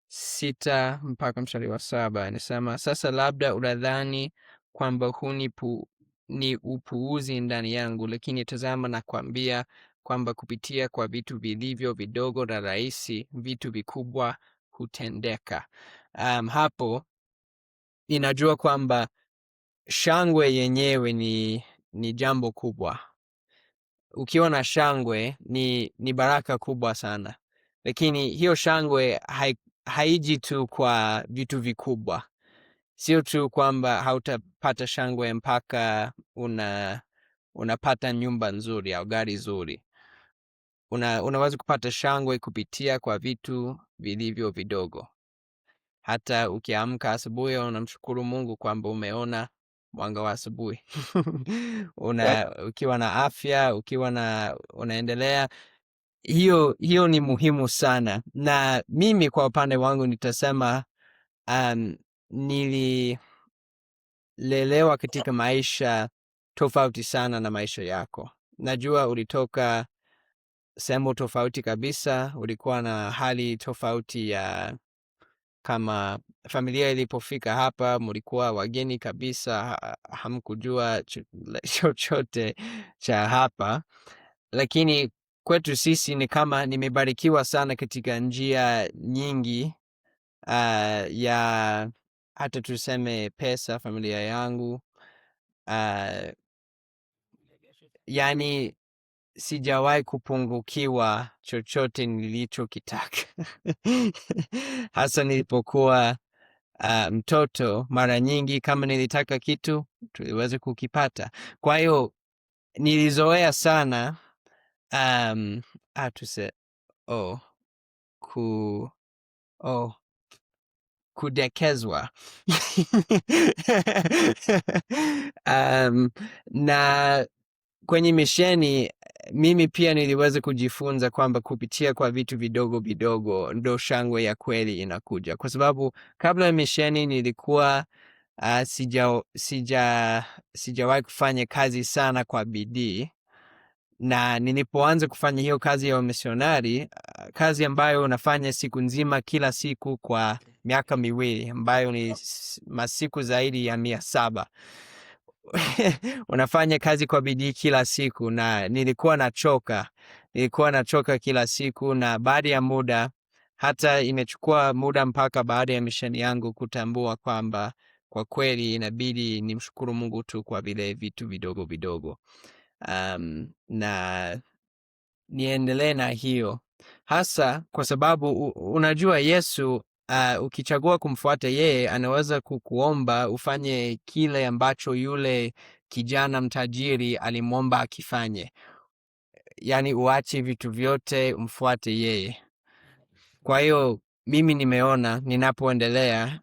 6 mpaka mstari wa 7 inasema, sasa labda unadhani kwamba huu ni upuuzi ndani yangu, lakini tazama nakwambia kwamba kupitia kwa vitu vilivyo vidogo na rahisi vitu vikubwa hutendeka. Hapo inajua kwamba shangwe yenyewe ni jambo kubwa. Ukiwa na shangwe ni baraka kubwa sana, lakini hiyo shangwe haiji tu kwa vitu vikubwa. Sio tu kwamba hautapata shangwe mpaka unapata nyumba nzuri au gari zuri. Unaweza kupata shangwe kupitia kwa vitu vilivyo vidogo. Hata ukiamka asubuhi unamshukuru Mungu kwamba umeona mwanga wa asubuhi. Ukiwa na afya, unaendelea, hiyo ni muhimu sana. Na mimi kwa upande wangu nitasema nililelewa katika maisha tofauti sana na maisha yako. Najua ulitoka sehemu tofauti kabisa, ulikuwa na hali tofauti ya kama familia ilipofika hapa, mlikuwa wageni kabisa, hamkujua chochote cha hapa. Lakini kwetu sisi ni kama nimebarikiwa sana katika njia nyingi, ya hata tuseme pesa, familia yangu. Yani sijawahi kupungukiwa chochote nilichokitaka. Hasa nilipokuwa mtoto, mara nyingi kama nilitaka kitu tuliweza kukipata. Kwa hiyo nilizoea sana um, tuse oh, ku oh, kudekezwa na kwenye misheni mimi pia niliweza kujifunza kwamba kupitia kwa vitu vidogo vidogo ndo shangwe ya kweli inakuja, kwa sababu kabla ya misheni nilikuwa sijawahi kufanya kazi sana kwa bidii, na nilipoanza kufanya hiyo kazi ya umisionari, kazi ambayo unafanya siku nzima kila siku kwa miaka miwili, ambayo ni masiku zaidi ya 700 unafanya kazi kwa bidii kila siku, na nilikuwa nachoka kila siku, na baada ya muda, hata imechukua muda mpaka baada ya misheni yangu kutambua kwamba kwa kweli inabidi nimshukuru Mungu tu kwa vile vitu vidogo vidogo, na niendelee na hiyo, hasa kwa sababu unajua Yesu, ukichagua kumfuata yeye, anaweza kukuomba ufanye kile ambacho yule kijana mtajiri alimwomba akifanye, yaani uache vitu vyote umfuate yeye. Kwa hiyo mimi nimeona ninapoendelea,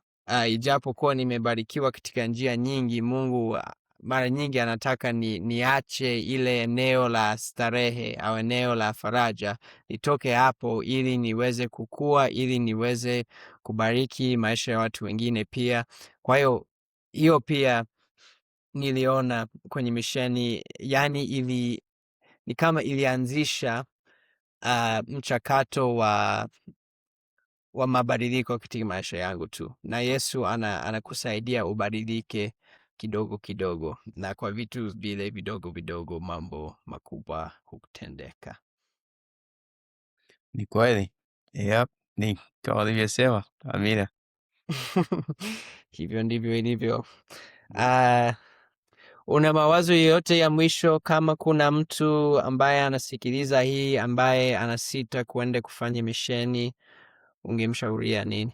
ijapokuwa nimebarikiwa katika njia nyingi, Mungu mara nyingi anataka niache ile eneo la starehe au eneo la faraja, nitoke hapo ili niweze kukua, ili niweze kubariki maisha ya watu wengine pia. Kwa hiyo pia niliona kwenye misheni, yani ni kama ilianzisha mchakato wa mabadiliko katika maisha yangu tu, na Yesu anakusaidia ubadilike kidogo kidogo, na kwa vitu vile vidogo vidogo mambo makubwa hutendeka. Ni kweli. Yep, ni kama ulivyosema. Amina. Hivyo ndivyo ilivyo. Una mawazo yoyote ya mwisho, kama kuna mtu ambaye anasikiliza hii ambaye anasita kuenda kufanya misheni, ungemshauria nini?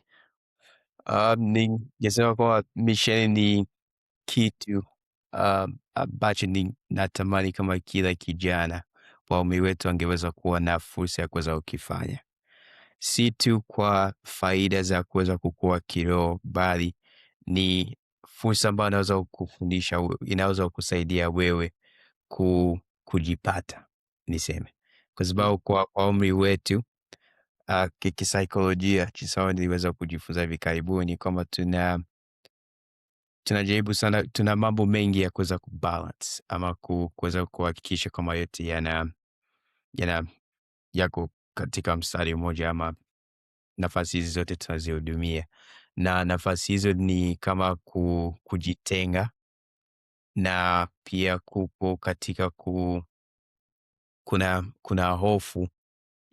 Ningesema kwamba misheni ni kitu ambacho natamani kama kila kijana wa umri wetu angeweza kuwa na fursa ya kuweza kukifanya, si tu kwa faida za kuweza kukua kiroho, bali ni fursa ambayo inaweza kukufundisha, inaweza kusaidia wewe kujipata, niseme, kwa sababu kwa umri wetu kisaikolojia, chisawa niliweza kujifunza hivi karibuni kwamba tunajaribu sana, tuna mambo mengi ya kuweza kubalance ama kuweza kuhakikisha kama yote yako katika mstari mmoja, ama nafasi hizi zote tunazihudumia, na nafasi hizo ni kama kujitenga, na pia kupo katika kuna hofu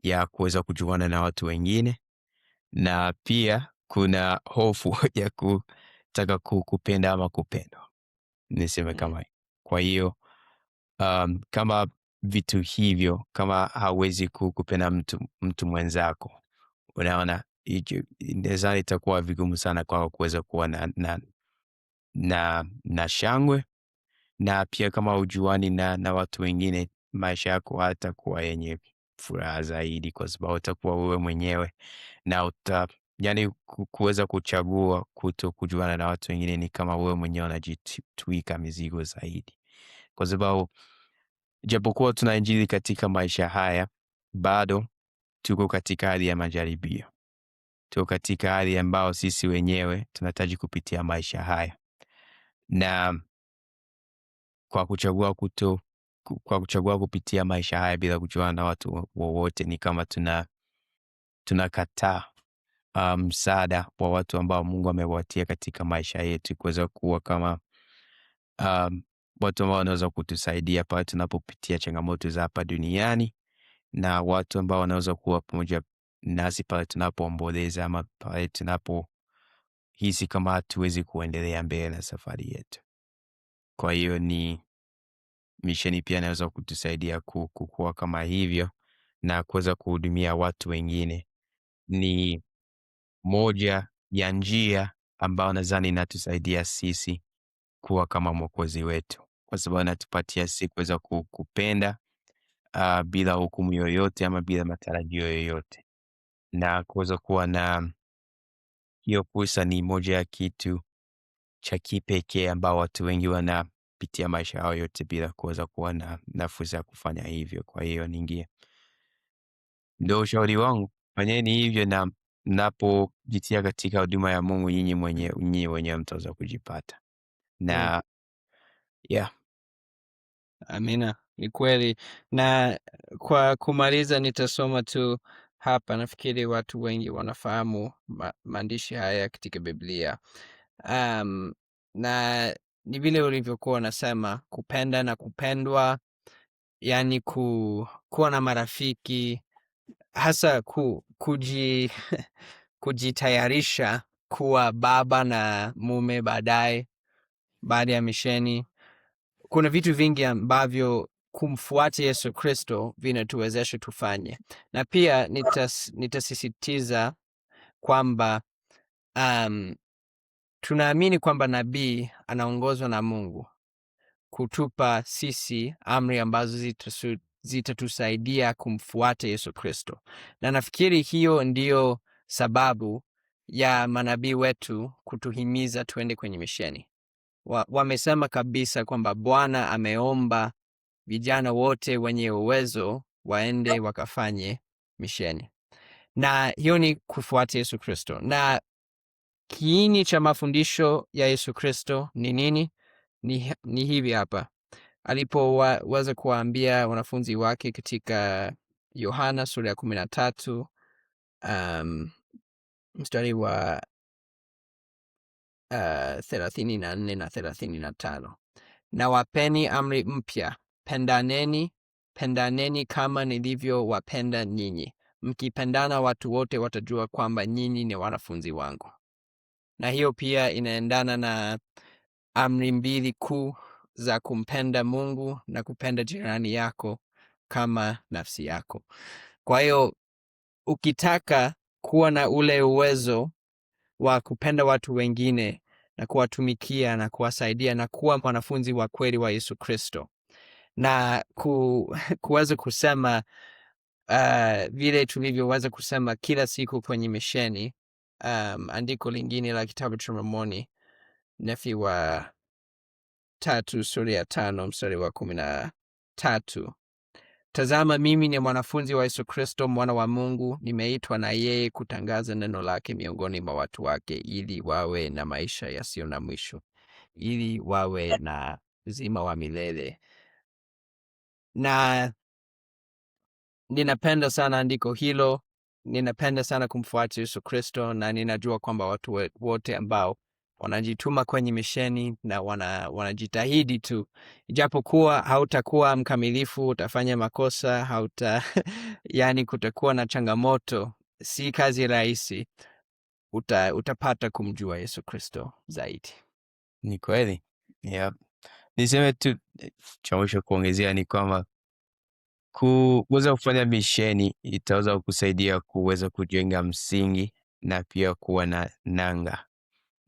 ya kuweza kujuana na watu wengine, na pia kuna hofu ya kutaka kupenda ama kupendwa, niseme kama hiyo. Kwa hiyo kama vitu hivyo, kama hawezi kupenda mtu mwenzako, unaona, inaweza itakuwa vigumu sana kwa kuweza kuwa na shangwe, na pia kama ujuani na watu wengine, maisha yako hatakuwa yenye furaha zaidi, kwa sababu utakuwa wewe mwenyewe, na yani kuweza kuchagua kuto kujuana na watu wengine ni kama wewe mwenyewe unajitwika mizigo zaidi, kwa sababu japokuwa tuna Injili katika maisha haya, bado tuko katika hali ya majaribio, tuko katika hali ambao sisi wenyewe tunahitaji kupitia maisha haya, na kwa kuchagua kupitia maisha haya bila kujuana na watu wowote, ni kama tunakataa msaada wa watu ambao Mungu amewatia katika maisha yetu, kuweza kuwa kama watu ambao wanaweza kutusaidia pale tunapopitia changamoto za hapa duniani, na watu ambao wanaweza kuwa pamoja nasi pale tunapoomboleza, ama pale tunapohisi kama hatuwezi kuendelea mbele na safari yetu. Kwa hiyo ni misheni pia inaweza kutusaidia kukua kama hivyo, na kuweza kuhudumia watu wengine. Ni moja ya njia ambao nadhani inatusaidia sisi kuwa kama Mwokozi wetu, kwa sababu anatupatia sisi kuweza kupenda bila hukumu yoyote ama bila matarajio yoyote, na kuweza kuwa na hiyo fursa ni moja ya kitu cha kipekee ambao watu wengi wanapitia maisha yao yote bila kuweza kuwa na fursa ya kufanya hivyo. Kwa hiyo ndio ushauri wangu, fanyeni hivyo, na mnapojitia katika huduma ya Mungu, nyinyi wenyewe mtaweza kujipata na yeah. Amina, ni kweli. Na kwa kumaliza, nitasoma tu hapa. Nafikiri watu wengi wanafahamu maandishi haya katika Biblia. Na ni vile ulivyokuwa unasema, kupenda na kupendwa, yani kuwa na marafiki, hasa kujitayarisha kuwa baba na mume baadaye, baada ya misheni. Kuna vitu vingi ambavyo kumfuata Yesu Kristo vinatuwezesha tufanye, na pia nitasisitiza kwamba tunaamini kwamba nabii anaongozwa na Mungu kutupa sisi amri ambazo zitatusaidia kumfuata Yesu Kristo, na nafikiri hiyo ndiyo sababu ya manabii wetu kutuhimiza tuende kwenye misheni. Wamesema kabisa kwamba Bwana ameomba vijana wote wenye uwezo waende wakafanye misheni, na hiyo ni kufuata Yesu Kristo. Na kiini cha mafundisho ya Yesu Kristo ni nini? Ni hivi hapa, alipoweza kuwaambia wanafunzi wake katika Yohana sura ya 13 mstari wa 34 na 35, na wapeni amri mpya, pendaneni kama nilivyowapenda nyinyi. Mkipendana, watu wote watajua kwamba nyinyi ni wanafunzi wangu. Na hiyo pia inaendana na amri mbili kuu za kumpenda Mungu na kupenda jirani yako kama nafsi yako. Kwa hiyo ukitaka kuwa na ule uwezo wa kupenda watu wengine na kuwatumikia na kuwasaidia na kuwa mwanafunzi wa kweli wa Yesu Kristo, na kuweza kusema vile tulivyoweza kusema kila siku kwenye misheni, andiko lingine la kitabu cha Mormoni, Nefi wa 3 sura ya 5 mstari wa 13, tazama, mimi ni mwanafunzi wa Yesu Kristo, mwana wa Mungu, nimeitwa na yeye kutangaza neno lake miongoni mwa watu wake, ili wawe na maisha yasiyo na mwisho, ili wawe na uzima wa milele. Na ninapenda sana andiko hilo, ninapenda sana kumfuata Yesu Kristo, na ninajua kwamba watu wote ambao wanajituma kwenye misheni na wanajitahidi tu, ijapokuwa hautakuwa mkamilifu, utafanya makosa, yani kutakuwa na changamoto, si kazi rahisi, utapata kumjua Yesu Kristo zaidi. Ni kweli. Yeah. Niseme tu cha mwisho kuongezea ni kwamba kuweza kufanya misheni itaweza kusaidia kuweza kujenga msingi na pia kuwa na nanga.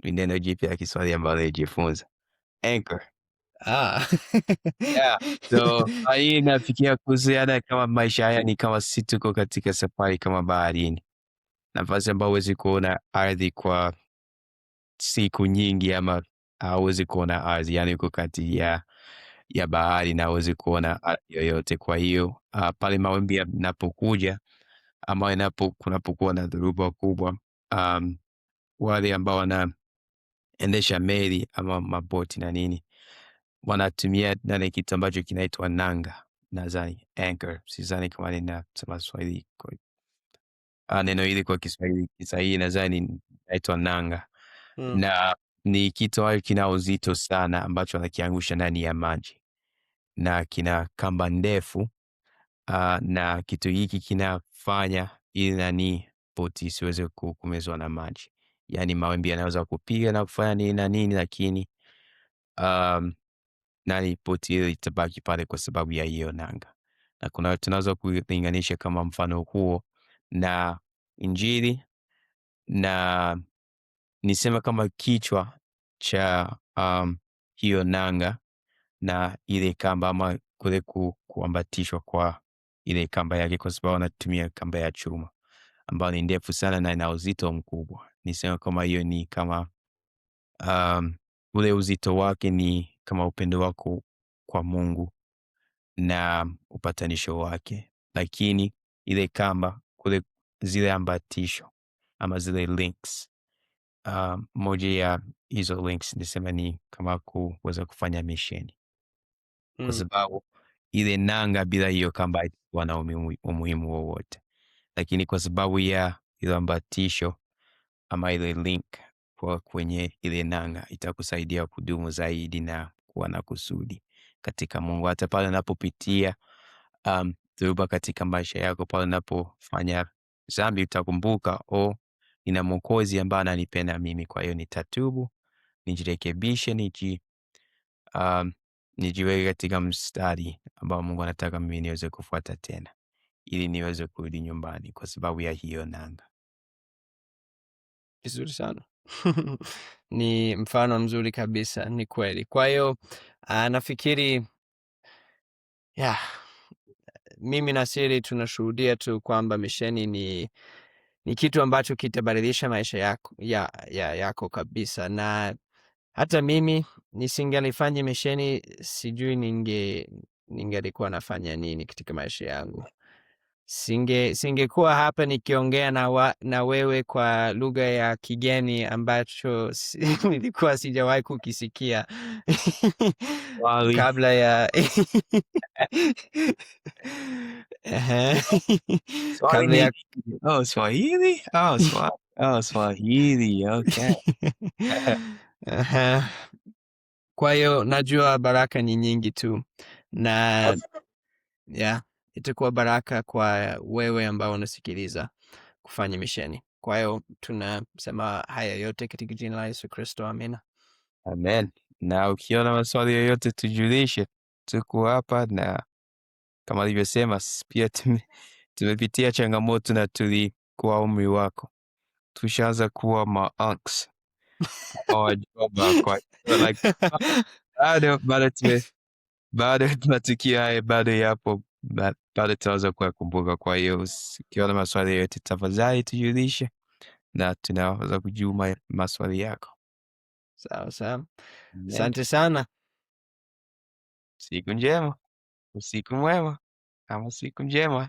Ni neno jipya la Kiswahili ambalo nilijifunza, anchor. Yeah. So hii inafikia kuhusiana kama maisha haya ni kama si tuko katika safari kama baharini, nafasi ambayo huwezi kuona ardhi kwa siku nyingi, ama hauwezi kuona ardhi, yani uko kati ya bahari na hauwezi kuona ardhi yoyote. Kwa hiyo pale mawimbi yanapokuja ama kunapokuwa na dhoruba kubwa, wale ambao wanaendesha meli ama maboti na nini wanatumia kitu ambacho kinaitwa nanga, nadhani anchor. Sidhani kama ninasema Swahili neno hili kwa Kiswahili sahihi, nadhani inaitwa nanga. Na ni kitu ambacho kina uzito sana ambacho anakiangusha ndani ya maji na kina kamba ndefu, na kitu hiki kinafanya ili boti isiweze kumezwa na maji. Yani mawimbi yanaweza kupiga na kufanya nini na nini, lakini boti ile itabaki pale kwa sababu ya hiyo nanga. Na tunaweza kulinganisha kama mfano huo na Injili na niseme kama kichwa cha hiyo nanga na ile kamba ama kule kuambatishwa kwa ile kamba yake, kwa sababu anatumia kamba ya chuma ambayo ni ndefu sana na ina uzito mkubwa. Niseme kama hiyo ni kama ule uzito wake ni kama upendo wako kwa Mungu na upatanisho wake, lakini ile kamba kule, zile ambatisho ama zile links, moja ya hizo links nisema ni kama kuweza kufanya misheni, kwa sababu ile nanga bila hiyo kamba haitakuwa na umuhimu wowote, lakini kwa sababu ya ile ambatisho ama ile link kwa kwenye ile nanga itakusaidia kudumu zaidi na kuwa na kusudi katika Mungu, hata pale unapopitia dhoruba katika maisha yako, pale unapofanya dhambi utakumbuka, nina Mwokozi ambaye ananipenda mimi, kwa hiyo nitatubu, nijirekebishe, nijiweke katika mstari ambao Mungu anataka mimi niweze kufuata tena, ili niweze kurudi nyumbani kwa sababu ya hiyo nanga. Vizuri sana. Ni mfano mzuri kabisa, ni kweli. Kwa hiyo nafikiri mimi na Siri tunashuhudia tu kwamba misheni ni kitu ambacho kitabadilisha maisha yako kabisa, na hata mimi nisingelifanya misheni, sijui ningelikuwa nafanya nini katika maisha yangu. Singekuwa hapa nikiongea na wewe kwa lugha ya kigeni ambacho nilikuwa sijawahi kukisikia kabla ya kabla ya Swahili? Swahili, okay. Kwa hiyo najua baraka ni nyingi tu, na itakuwa baraka kwa wewe ambao unasikiliza kufanya misheni. Kwa hiyo tunasema haya yote katika jina la Yesu Kristo, amina. Amen. Na ukiona maswali yoyote tujulishe, tuko hapa, na kama alivyosema pia tumepitia changamoto na tulikuwa umri wako, tushaanza kuwa ma-unks wajomba, kwa like, bado matukio haya bado yapo, bado tunaweza kuyakumbuka. Kwa hiyo ukiona maswali yote tafadhali tujulishe na tunaweza kujibu maswali yako. Sawa. Asante sana. Siku njema, usiku mwema ama siku njema.